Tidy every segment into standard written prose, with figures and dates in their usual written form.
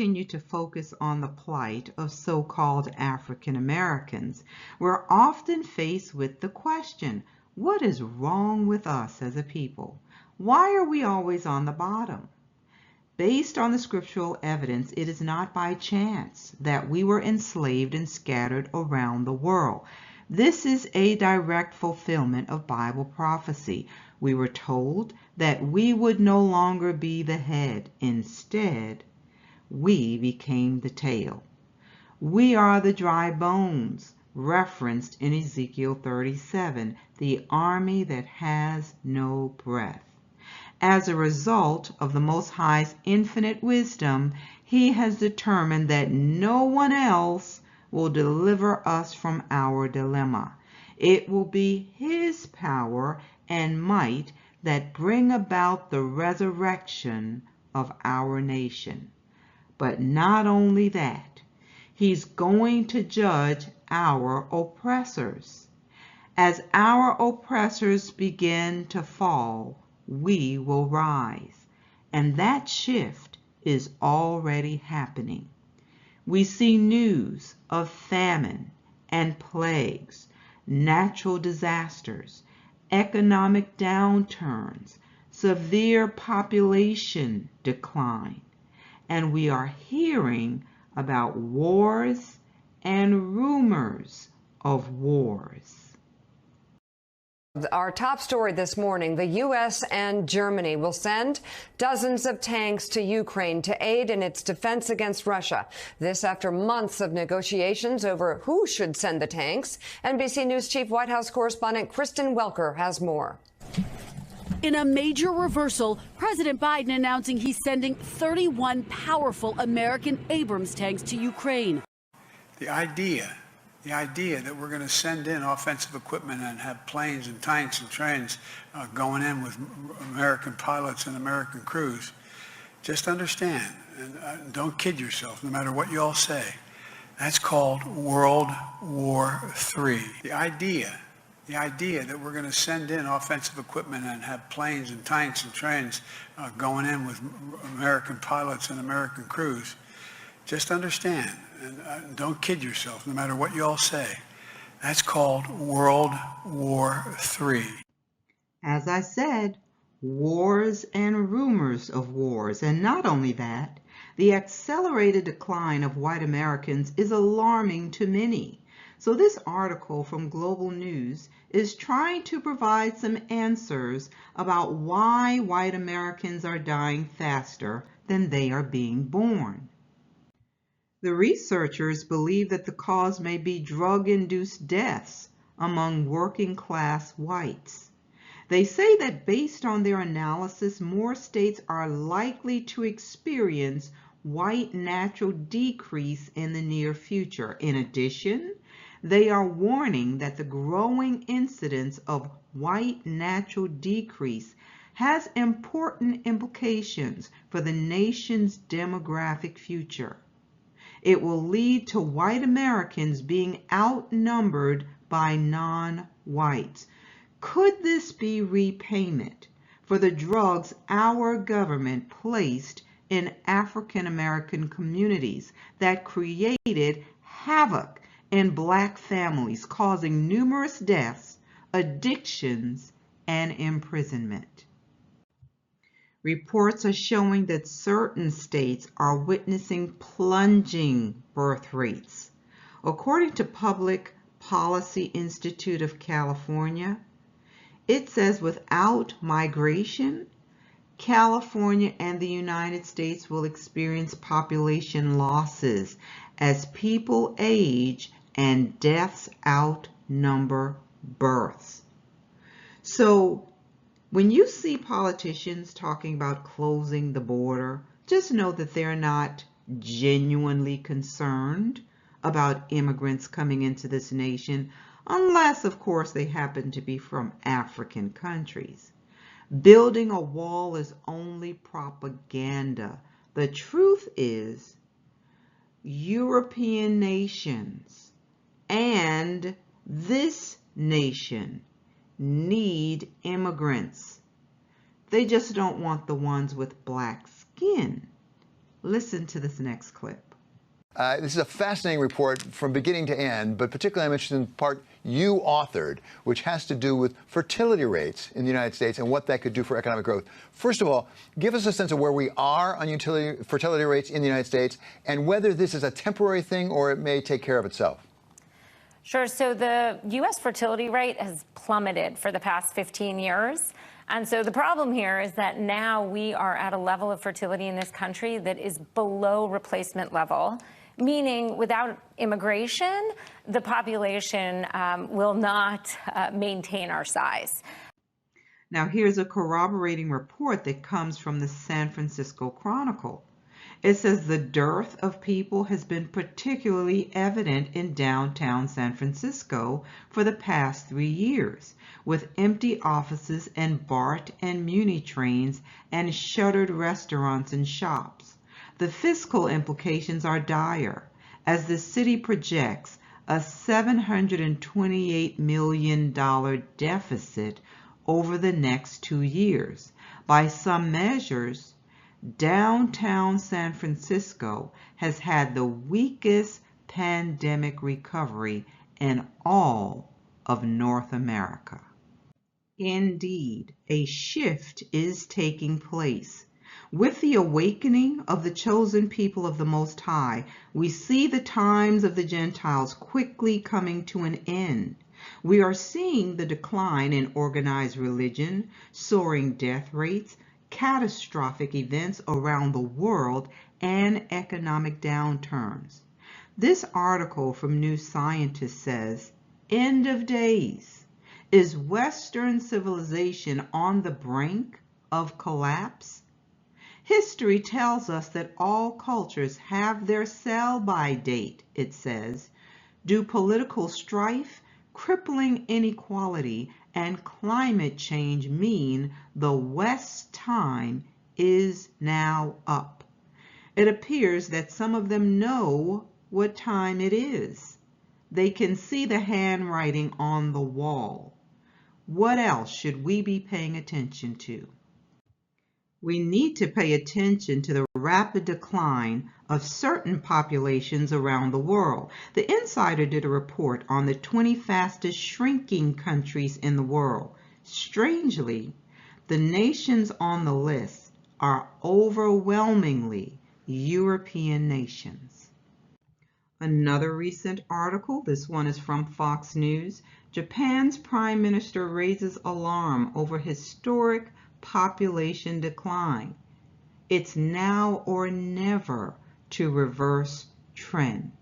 continue to focus on the plight of so-called African Americans, we're often faced with the question, what is wrong with us as a people? Why are we always on the bottom? Based on the scriptural evidence, it is not by chance that we were enslaved and scattered around the world. This is a direct fulfillment of Bible prophecy. We were told that we would no longer be the head. Instead, we became the tail. We are the dry bones, referenced in Ezekiel 37, the army that has no breath. As a result of the Most High's infinite wisdom, He has determined that no one else will deliver us from our dilemma. It will be His power and might that bring about the resurrection of our nation. But not only that, He's going to judge our oppressors. As our oppressors begin to fall, we will rise. And that shift is already happening. We see news of famine and plagues, natural disasters, economic downturns, severe population decline, and we are hearing about wars and rumors of wars. Our top story this morning, the U.S. and Germany will send dozens of tanks to Ukraine to aid in its defense against Russia. This after months of negotiations over who should send the tanks. NBC News Chief White House correspondent Kristen Welker has more. In a major reversal, President Biden announcing he's sending 31 powerful American Abrams tanks to Ukraine. The idea that we're going to send in offensive equipment and have planes and tanks and trains going in with American pilots and American crews, just understand, and don't kid yourself, no matter what you all say, that's called World War III. The idea that we're going to send in offensive equipment and have planes and tanks and trains going in with American pilots and American crews, just understand, and don't kid yourself, no matter what you all say, that's called World War III. As I said, wars and rumors of wars. And not only that, the accelerated decline of white Americans is alarming to many. So this article from Global News is trying to provide some answers about why white Americans are dying faster than they are being born. The researchers believe that the cause may be drug-induced deaths among working-class whites. They say that based on their analysis, more states are likely to experience white natural decrease in the near future. In addition, they are warning that the growing incidence of white natural decrease has important implications for the nation's demographic future. It will lead to white Americans being outnumbered by non-whites. Could this be repayment for the drugs our government placed in African American communities that created havoc in black families, causing numerous deaths, addictions, and imprisonment? Reports are showing that certain states are witnessing plunging birth rates. According to Public Policy Institute of California, it says without migration, California and the United States will experience population losses as people age and deaths outnumber births. So when you see politicians talking about closing the border, just know that they're not genuinely concerned about immigrants coming into this nation, unless, of course, they happen to be from African countries. Building a wall is only propaganda. The truth is, European nations and this nation need immigrants. They just don't want the ones with black skin. Listen to this next clip. This is a fascinating report from beginning to end, but particularly I'm interested in the part you authored, which has to do with fertility rates in the United States and what that could do for economic growth. First of all, give us a sense of where we are on fertility rates in the United States and whether this is a temporary thing or it may take care of itself. Sure. So the U.S. fertility rate has plummeted for the past 15 years. And so the problem here is that now we are at a level of fertility in this country that is below replacement level, meaning without immigration, the population will not maintain our size. Now here's a corroborating report that comes from the San Francisco Chronicle. It says the dearth of people has been particularly evident in downtown San Francisco for the past 3 years, with empty offices and BART and Muni trains and shuttered restaurants and shops. The fiscal implications are dire, as the city projects a $728 million deficit over the next 2 years. By some measures, downtown San Francisco has had the weakest pandemic recovery in all of North America. Indeed, a shift is taking place. With the awakening of the chosen people of the Most High, we see the times of the Gentiles quickly coming to an end. We are seeing the decline in organized religion, soaring death rates, catastrophic events around the world, and economic downturns. This article from New Scientist says, "End of days. Is Western civilization on the brink of collapse?" History tells us that all cultures have their sell-by date, it says. Do political strife, crippling inequality, and climate change mean the West's time is now up? It appears that some of them know what time it is. They can see the handwriting on the wall. What else should we be paying attention to? We need to pay attention to the rapid decline of certain populations around the world. The Insider did a report on the 20 fastest shrinking countries in the world. Strangely, the nations on the list are overwhelmingly European nations. Another recent article, this one is from Fox News. Japan's Prime Minister raises alarm over historic population decline. It's now or never to reverse trend.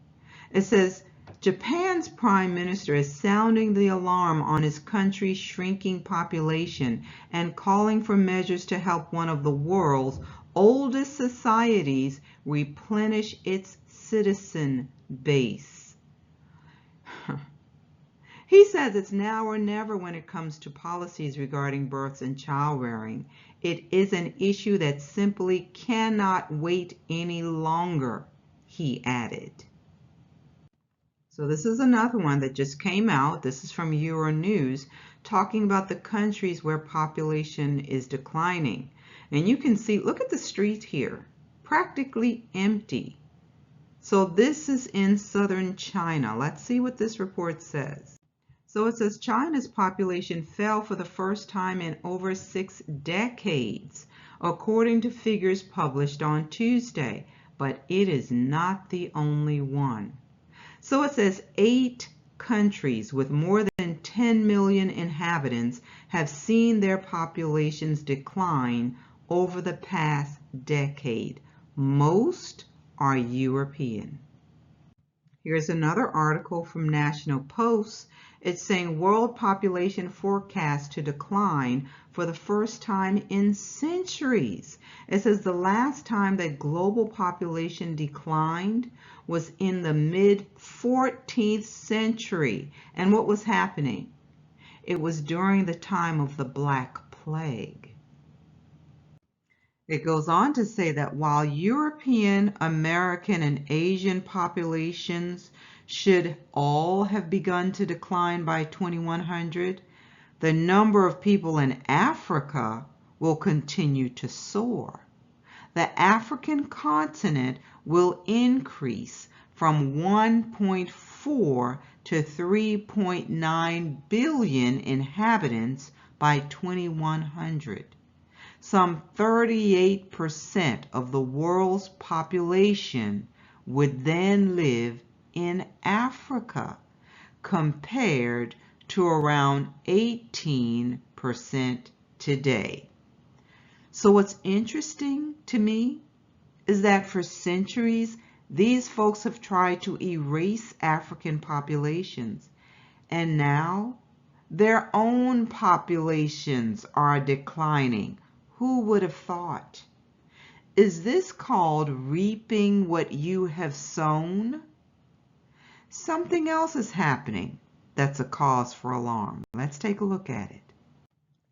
It says Japan's Prime Minister is sounding the alarm on his country's shrinking population and calling for measures to help one of the world's oldest societies replenish its citizen base. He says it's now or never when it comes to policies regarding births and child rearing. It is an issue that simply cannot wait any longer, he added. So this is another one that just came out. This is from Euronews, talking about the countries where population is declining. And you can see, look at the street here, practically empty. So this is in southern China. Let's see what this report says. So it says China's population fell for the first time in over 6 decades, according to figures published on Tuesday, but it is not the only one. So it says 8 countries with more than 10 million inhabitants have seen their populations decline over the past decade. Most are European. Here's another article from National Post. It's saying world population forecast to decline for the first time in centuries. It says the last time that global population declined was in the mid-14th century. And what was happening? It was during the time of the Black Plague. It goes on to say that while European, American, and Asian populations should all have begun to decline by 2100, the number of people in Africa will continue to soar. the African continent will increase from 1.4 to 3.9 billion inhabitants by 2100. Some 38% of the world's population would then live in Africa, compared to around 18% today. So what's interesting to me is that for centuries, these folks have tried to erase African populations, and now their own populations are declining. Who would have thought? Is this called reaping what you have sown? Something else is happening that's a cause for alarm. Let's take a look at it.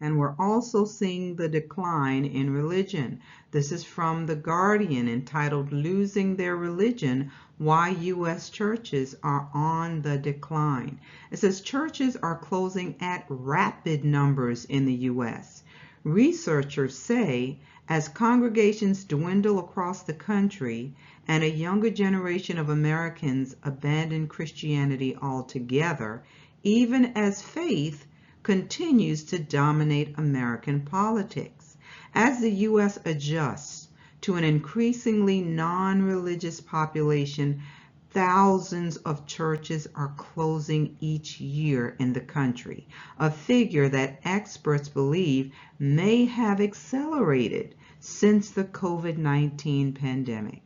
And we're also seeing the decline in religion. This is from The Guardian, entitled "Losing Their Religion: Why U.S. Churches Are on the Decline." It says churches are closing at rapid numbers in the U.S. Researchers say as congregations dwindle across the country and a younger generation of Americans abandon Christianity altogether, even as faith continues to dominate American politics. As the U.S. adjusts to an increasingly non-religious population, thousands of churches are closing each year in the country, a figure that experts believe may have accelerated since the COVID-19 pandemic.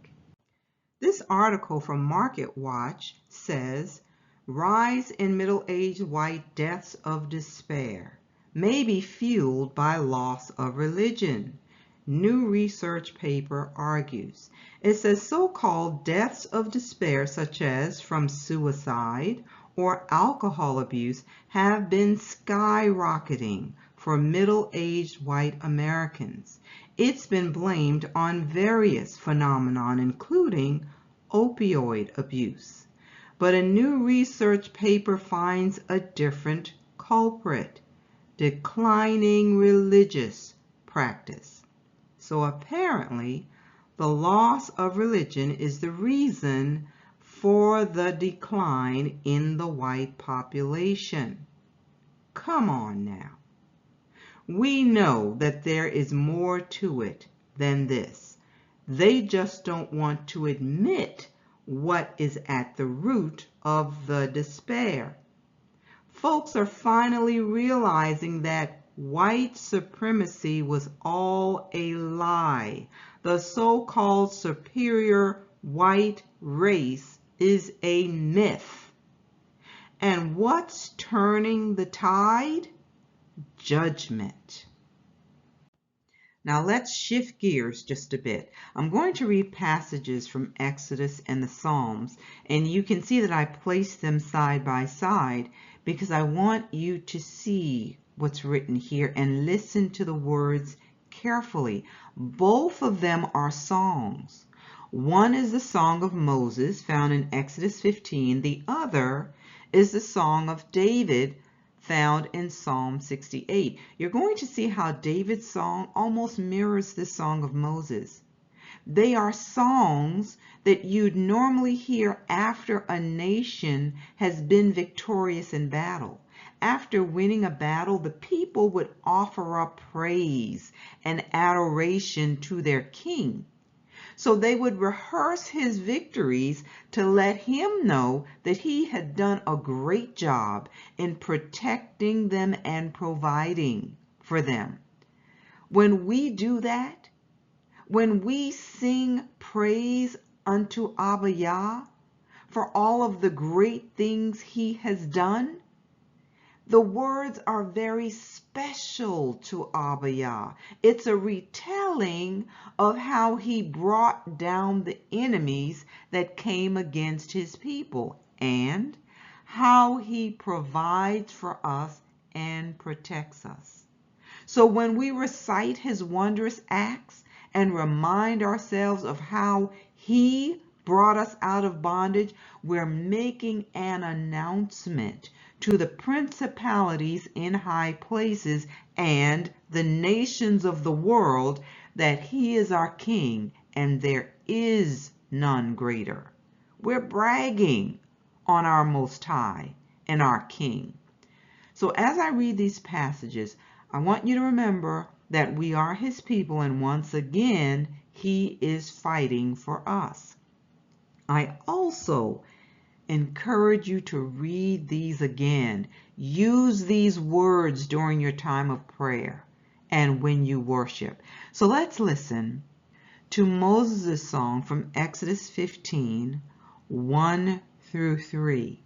This article from MarketWatch says, rise in middle-aged white deaths of despair may be fueled by loss of religion. New research paper argues. It says so-called deaths of despair, such as from suicide or alcohol abuse, have been skyrocketing for middle-aged white Americans. It's been blamed on various phenomena, including opioid abuse. But a new research paper finds a different culprit: declining religious practice. So apparently, the loss of religion is the reason for the decline in the white population. Come on now. We know that there is more to it than this. They just don't want to admit what is at the root of the despair. Folks are finally realizing that white supremacy was all a lie. The so-called superior white race is a myth. And what's turning the tide? Judgment. Now let's shift gears just a bit. I'm going to read passages from Exodus and the Psalms, and you can see that I placed them side by side because I want you to see what's written here and listen to the words carefully. Both of them are songs. One is the Song of Moses found in Exodus 15. The other is the Song of David found in Psalm 68. You're going to see how David's song almost mirrors the Song of Moses. They are songs that you'd normally hear after a nation has been victorious in battle. After winning a battle, the people would offer up praise and adoration to their king. So they would rehearse his victories to let him know that he had done a great job in protecting them and providing for them. When we do that, when we sing praise unto Abba Yah for all of the great things he has done, the words are very special to Abba Yah. It's a retelling of how he brought down the enemies that came against his people and how he provides for us and protects us. So when we recite his wondrous acts and remind ourselves of how he brought us out of bondage, we're making an announcement to the principalities in high places and the nations of the world that he is our king and there is none greater. We're bragging on our Most High and our King. So as I read these passages, I want you to remember that we are his people, and once again, he is fighting for us. I also encourage you to read these again. Use these words during your time of prayer and when you worship. So let's listen to Moses' song from Exodus 15, 1 through 3.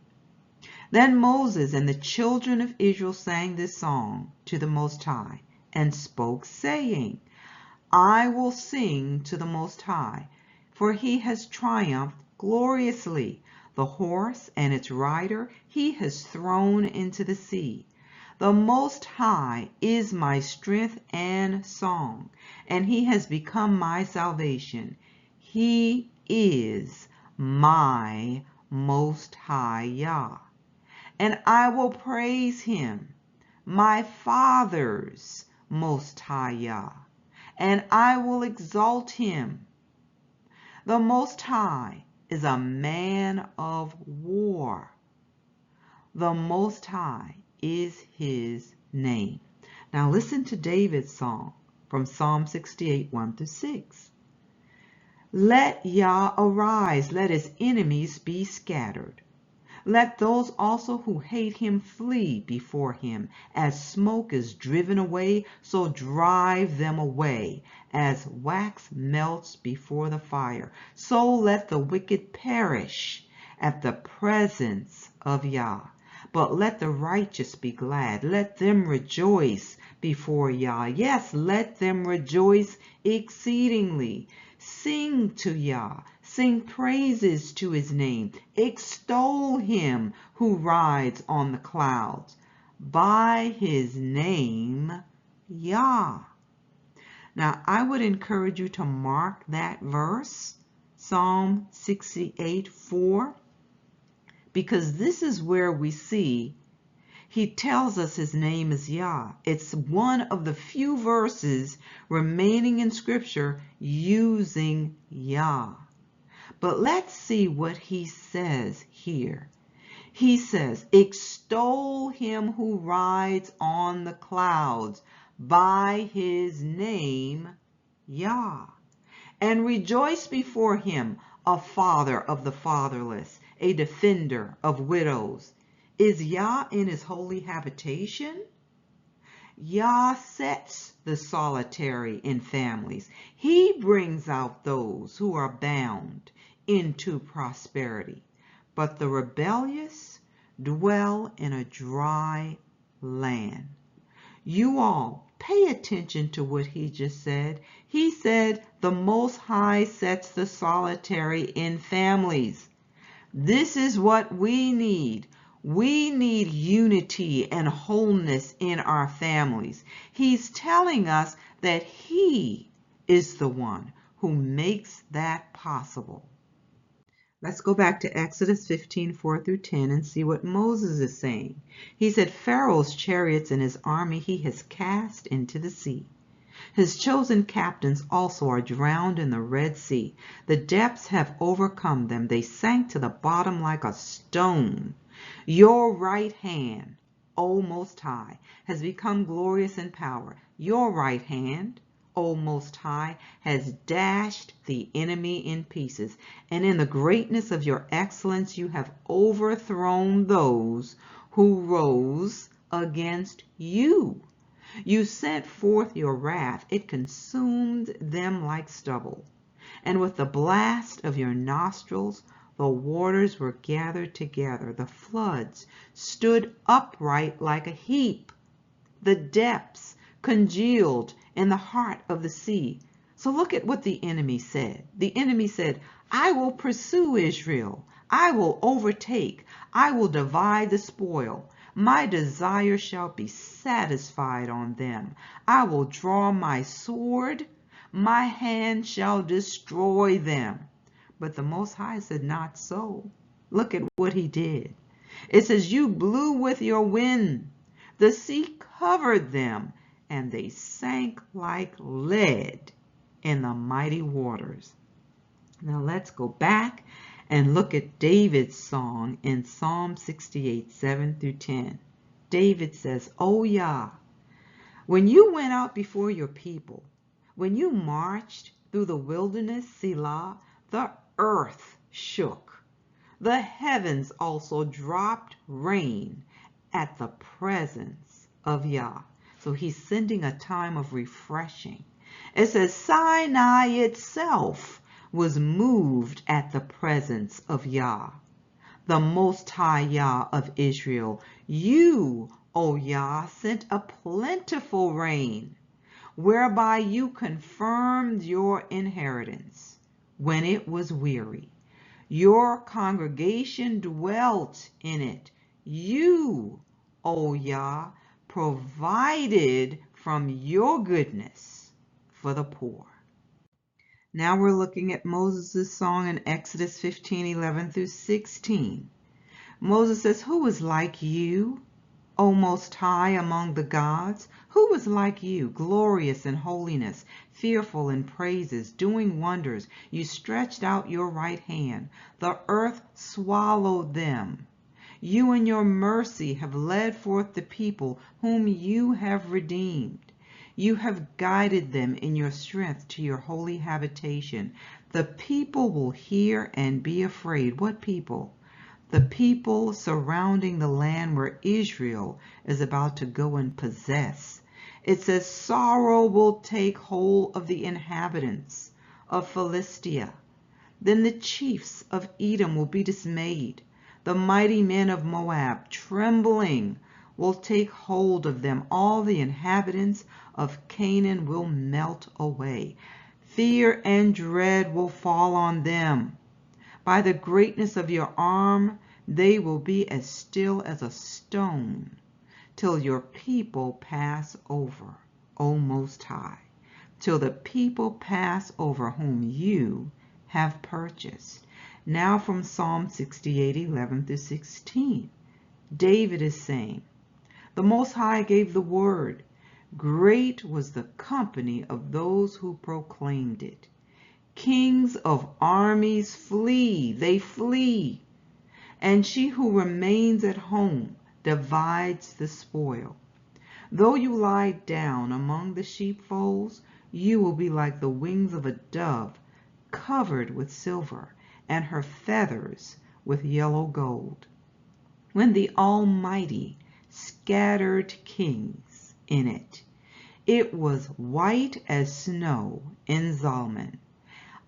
Then Moses and the children of Israel sang this song to the Most High and spoke, saying, I will sing to the Most High, for he has triumphed gloriously. The horse and its rider he has thrown into the sea. The Most High is my strength and song, and he has become my salvation. He is my Most High Yah, and I will praise him, my Father's Most High Yah, and I will exalt him. The Most High is a man of war. The Most High is his name. Now listen to David's song from Psalm 68, 1 through 6. Let Yah arise, let his enemies be scattered. Let those also who hate him flee before him. As smoke is driven away, so drive them away. As wax melts before the fire, so let the wicked perish at the presence of Yah. But let the righteous be glad. Let them rejoice before Yah. Yes, let them rejoice exceedingly. Sing to Yah. Sing praises to his name. Extol him who rides on the clouds. By his name, Yah. Now, I would encourage you to mark that verse, Psalm 68, 4, because this is where we see he tells us his name is Yah. It's one of the few verses remaining in Scripture using Yah. But let's see what he says here. He says, extol him who rides on the clouds by his name, Yah. And rejoice before him, a father of the fatherless, a defender of widows. Is Yah in his holy habitation? Yah sets the solitary in families. He brings out those who are bound into prosperity. But the rebellious dwell in a dry land. You all pay attention to what he just said. He said the Most High sets the solitary in families. This is what we need. We need unity and wholeness in our families. He's telling us that he is the one who makes that possible. Let's go back to Exodus 15, 4 through 10 and see what Moses is saying. He said, Pharaoh's chariots and his army he has cast into the sea. His chosen captains also are drowned in the Red Sea. The depths have overcome them. They sank to the bottom like a stone. Your right hand, O Most High, has become glorious in power. Your right hand, O Most High, has dashed the enemy in pieces. And in the greatness of your excellence, you have overthrown those who rose against you. You sent forth your wrath. It consumed them like stubble. And with the blast of your nostrils, the waters were gathered together. The floods stood upright like a heap. The depths congealed in the heart of the sea. So look at what the enemy said. The enemy said, I will pursue Israel. I will overtake. I will divide the spoil. My desire shall be satisfied on them. I will draw my sword. My hand shall destroy them. But the Most High said, not so. Look at what he did. It says, you blew with your wind. The sea covered them, and they sank like lead in the mighty waters. Now let's go back and look at David's song in Psalm 68, 7 through 10. David says, "O Yah, when you went out before your people, when you marched through the wilderness, Selah, the earth shook. The heavens also dropped rain at the presence of Yah." So he's sending a time of refreshing. It says Sinai itself was moved at the presence of Yah, the Most High Yah of Israel. You, O Yah, sent a plentiful rain, whereby you confirmed your inheritance when it was weary. Your congregation dwelt in it. You, O Yah, provided from your goodness for the poor. Now we're looking at Moses' song in Exodus 15, 11 through 16. Moses says, "Who is like you, O Most High among the gods? Who is like you, glorious in holiness, fearful in praises, doing wonders? You stretched out your right hand. The earth swallowed them. You in your mercy have led forth the people whom you have redeemed. You have guided them in your strength to your holy habitation. The people will hear and be afraid." What people? The people surrounding the land where Israel is about to go and possess. It says, "Sorrow will take hold of the inhabitants of Philistia. Then the chiefs of Edom will be dismayed. The mighty men of Moab, trembling, will take hold of them. All the inhabitants of Canaan will melt away. Fear and dread will fall on them. By the greatness of your arm, they will be as still as a stone, till your people pass over, O Most High, till the people pass over whom you have purchased." Now from Psalm 68, 11 through 16, David is saying, "The Most High gave the word. Great was the company of those who proclaimed it. Kings of armies flee, they flee. And she who remains at home divides the spoil. Though you lie down among the sheepfolds, you will be like the wings of a dove, covered with silver, and her feathers with yellow gold. When the Almighty scattered kings in it, it was white as snow in Zalman.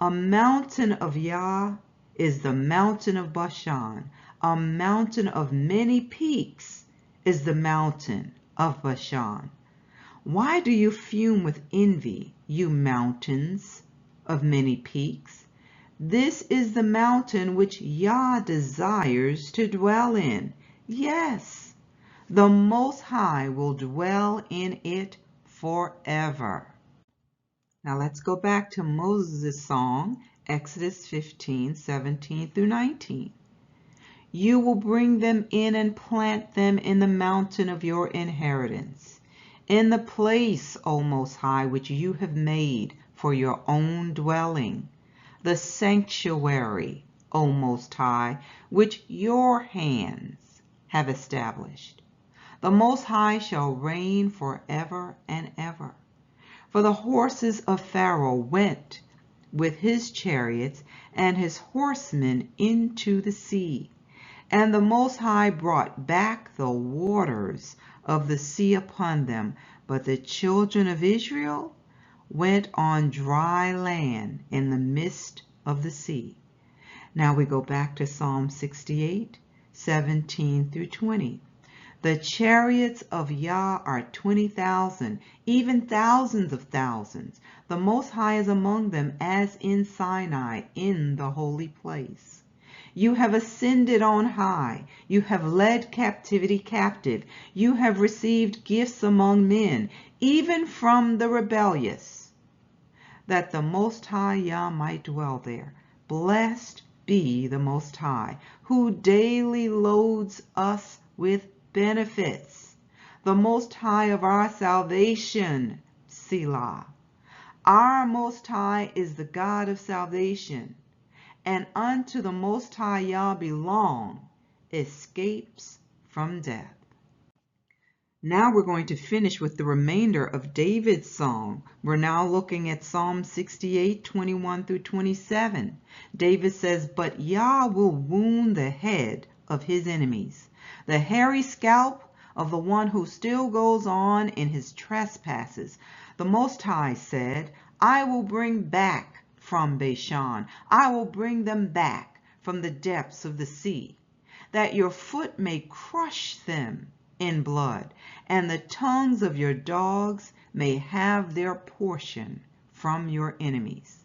A mountain of Yah is the mountain of Bashan. A mountain of many peaks is the mountain of Bashan. Why do you fume with envy, you mountains of many peaks? This is the mountain which Yah desires to dwell in. Yes, the Most High will dwell in it forever." Now let's go back to Moses' song, Exodus 15, 17 through 19. "You will bring them in and plant them in the mountain of your inheritance, in the place, O Most High, which you have made for your own dwelling, the sanctuary, O Most High, which your hands have established. The Most High shall reign forever and ever. For the horses of Pharaoh went with his chariots and his horsemen into the sea, and the Most High brought back the waters of the sea upon them, but the children of Israel went on dry land in the midst of the sea." Now we go back to Psalm 68, 17 through 20. "The chariots of Yah are 20,000, even thousands of thousands. The Most High is among them as in Sinai, in the holy place. You have ascended on high. You have led captivity captive. You have received gifts among men, even from the rebellious, that the Most High Yah might dwell there. Blessed be the Most High, who daily loads us with benefits, the Most High of our salvation, Selah. Our Most High is the God of salvation, and unto the Most High Yah belong escapes from death. Now we're going to finish with the remainder of David's song. We're now looking at Psalm 68, 21 through 27. David says, "But Yah will wound the head of his enemies, the hairy scalp of the one who still goes on in his trespasses. The Most High said, I will bring back from Bashan. I will bring them back from the depths of the sea, that your foot may crush them in blood, and the tongues of your dogs may have their portion from your enemies.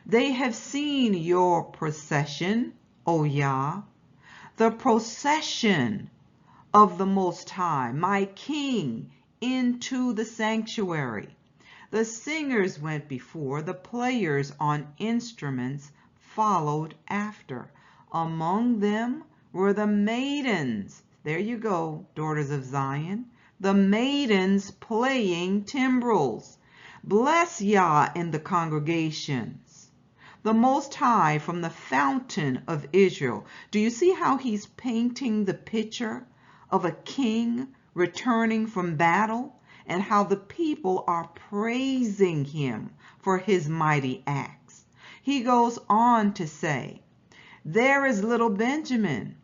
They have seen your procession, O Yah, the procession of the Most High, my King, into the sanctuary. The singers went before, the players on instruments followed after. Among them were the maidens." There you go, daughters of Zion. "The maidens playing timbrels. Bless Yah in the congregations, the Most High from the fountain of Israel." Do you see how he's painting the picture of a king returning from battle, and how the people are praising him for his mighty acts? He goes on to say, "There is little Benjamin,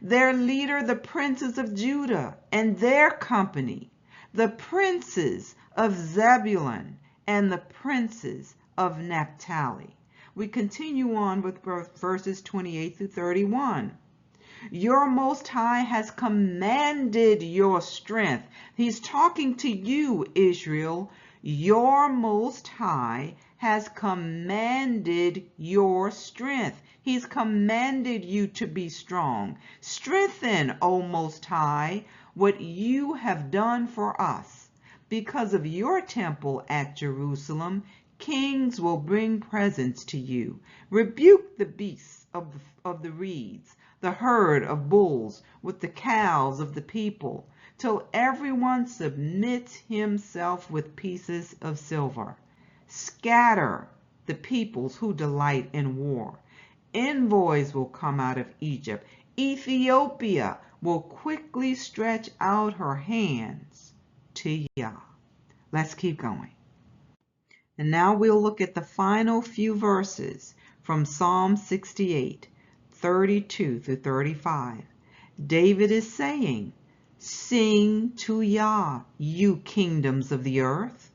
their leader, the princes of Judah and their company, the princes of Zebulun and the princes of Naphtali." We continue on with verses 28 through 31. "Your Most High has commanded your strength." He's talking to you, Israel. "Your Most High has commanded your strength." He's commanded you to be strong. "Strengthen, O Most High, what you have done for us. Because of your temple at Jerusalem, kings will bring presents to you. Rebuke the beasts of the reeds, the herd of bulls with the calves of the people, till everyone submits himself with pieces of silver. Scatter the peoples who delight in war. Envoys will come out of Egypt. Ethiopia will quickly stretch out her hands to Yah." Let's keep going. And now we'll look at the final few verses from Psalm 68, 32 through 35. David is saying, "Sing to Yah, you kingdoms of the earth.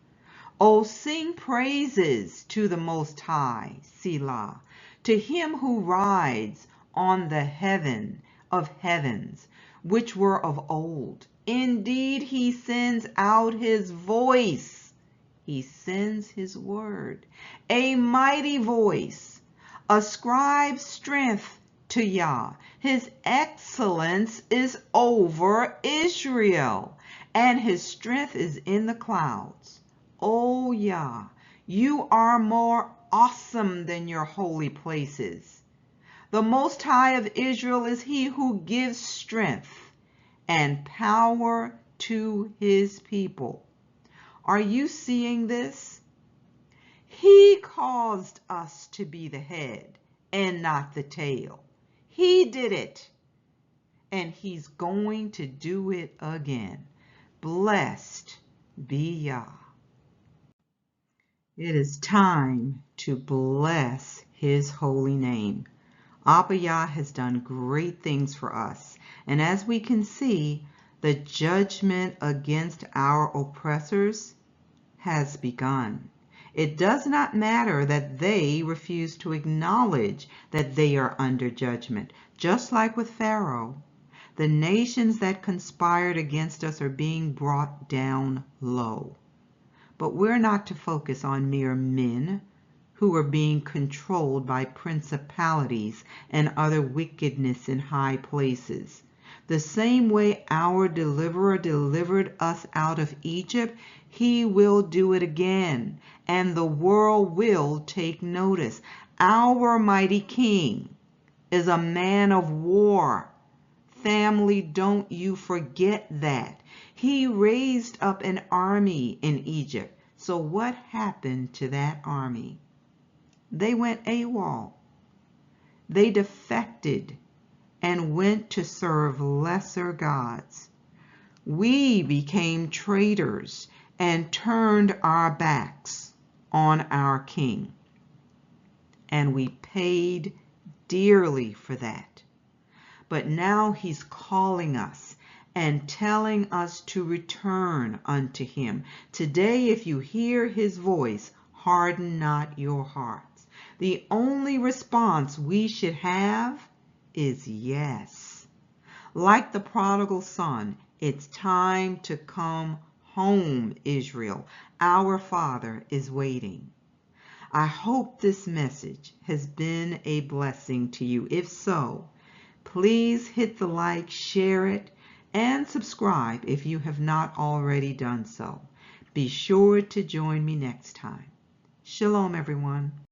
O sing praises to the Most High, Selah, to him who rides on the heaven of heavens, which were of old. Indeed, he sends out his voice. He sends his word, a mighty voice. Ascribe strength to Yah. His excellence is over Israel, and his strength is in the clouds. O Yah, you are more awesome than your holy places. The Most High of Israel is he who gives strength and power to his people." Are you seeing this? He caused us to be the head and not the tail. He did it, and he's going to do it again. Blessed be Yah. It is time to bless his holy name. Abba Yah has done great things for us, and as we can see, the judgment against our oppressors has begun. It does not matter that they refuse to acknowledge that they are under judgment. Just like with Pharaoh, the nations that conspired against us are being brought down low. But we're not to focus on mere men who are being controlled by principalities and other wickedness in high places. The same way our deliverer delivered us out of Egypt, he will do it again, and the world will take notice. Our mighty King is a man of war. Family, don't you forget that. He raised up an army in Egypt, So what happened to that army? They went AWOL. They defected and went to serve lesser gods. We became traitors and turned our backs on our king. And we paid dearly for that. But now he's calling us and telling us to return unto him. Today, if you hear his voice, harden not your hearts. The only response we should have is yes. Like the prodigal son, it's time to come home, Israel. Our Father is waiting. I hope this message has been a blessing to you. If so, please hit the like, share it, and subscribe if you have not already done so. Be sure to join me next time. Shalom, everyone.